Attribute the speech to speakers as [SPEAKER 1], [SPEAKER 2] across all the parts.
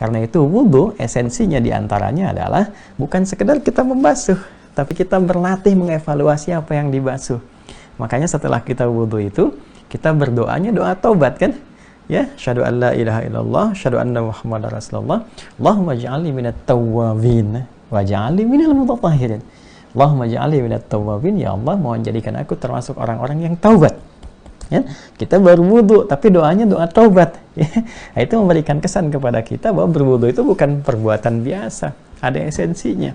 [SPEAKER 1] Karena itu wudhu esensinya diantaranya adalah bukan sekedar kita membasuh, tapi kita berlatih mengevaluasi apa yang dibasuh. Makanya setelah kita wudhu itu, kita berdoanya doa taubat kan? Ya, syahadu an la ilaha illallah, syahadu anna Muhammadar Rasulullah, Allahumma ja'alni minat tawwabin wa ja'alni minal mutatahhirin. Allahumma ja'alni minat tawwabin, ya Allah, mohon jadikan aku termasuk orang-orang yang taubat. Ya, kita baru wudhu, tapi doanya doa taubat. Ya, itu memberikan kesan kepada kita bahwa berwudhu itu bukan perbuatan biasa, ada esensinya.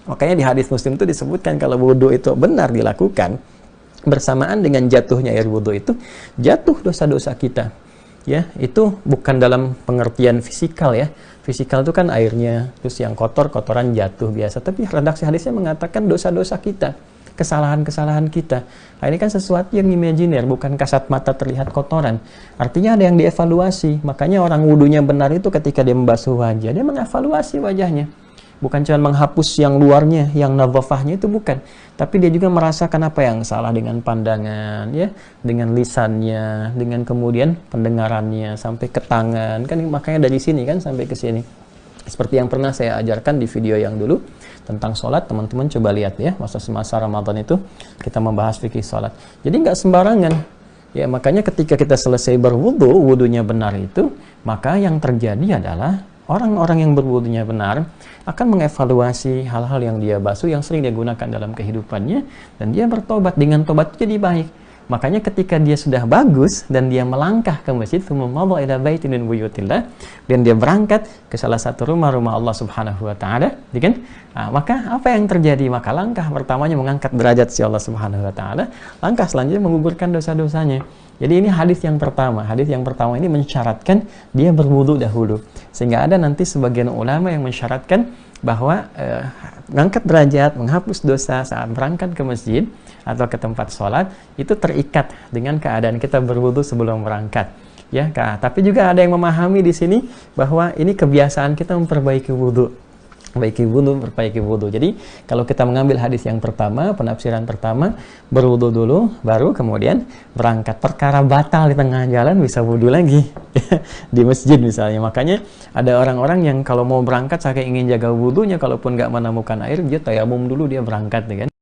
[SPEAKER 1] Makanya di hadis Muslim itu disebutkan kalau wudhu itu benar dilakukan, bersamaan dengan jatuhnya air wudhu itu, jatuh dosa-dosa kita. Ya, itu bukan dalam pengertian fisikal ya. Fisikal itu kan airnya, terus yang kotor, kotoran jatuh biasa. Tapi redaksi hadisnya mengatakan dosa-dosa kita, kesalahan-kesalahan kita. Nah, ini kan sesuatu yang imajiner, bukan kasat mata terlihat kotoran. Artinya ada yang dievaluasi. Makanya orang wudunya benar itu ketika dia membasuh wajah, dia mengevaluasi wajahnya. Bukan cuma menghapus yang luarnya, yang nadhafahnya itu bukan. Tapi dia juga merasakan apa yang salah dengan pandangan, ya, dengan lisannya, dengan kemudian pendengarannya, sampai ke tangan. Kan makanya dari sini kan sampai ke sini. Seperti yang pernah saya ajarkan di video yang dulu tentang sholat, teman-teman coba lihat ya, masa Ramadan itu kita membahas fikih sholat. Jadi nggak sembarangan. Ya, makanya ketika kita selesai berwudu, wudunya benar itu, maka yang terjadi adalah orang-orang yang berwudunya benar akan mengevaluasi hal-hal yang dia basuh yang sering dia gunakan dalam kehidupannya, dan dia bertobat. Dengan tobat jadi baik. Makanya ketika dia sudah bagus dan dia melangkah ke masjid, dan dia berangkat ke salah satu rumah-rumah Allah Subhanahu wa taala, kan? Nah, maka apa yang terjadi? Maka langkah pertamanya mengangkat derajat si Allah Subhanahu wa taala, langkah selanjutnya menggugurkan dosa-dosanya. Jadi ini hadis yang pertama. Hadis yang pertama ini mensyaratkan dia berwudu dahulu. Sehingga ada nanti sebagian ulama yang mensyaratkan bahwa mengangkat derajat, menghapus dosa saat berangkat ke masjid atau ke tempat sholat itu terikat dengan keadaan kita berwudu sebelum berangkat. Ya, tapi juga ada yang memahami di sini bahwa ini kebiasaan kita memperbaiki wudu. Perbaiki wudu. Jadi kalau kita mengambil hadis yang pertama, penafsiran pertama, berwudu dulu, baru kemudian berangkat. Perkara batal di tengah jalan bisa wudu lagi di masjid misalnya. Makanya ada orang-orang yang kalau mau berangkat saking ingin jaga wudunya, kalaupun nggak menemukan air, dia tayamum dulu dia berangkat, kan?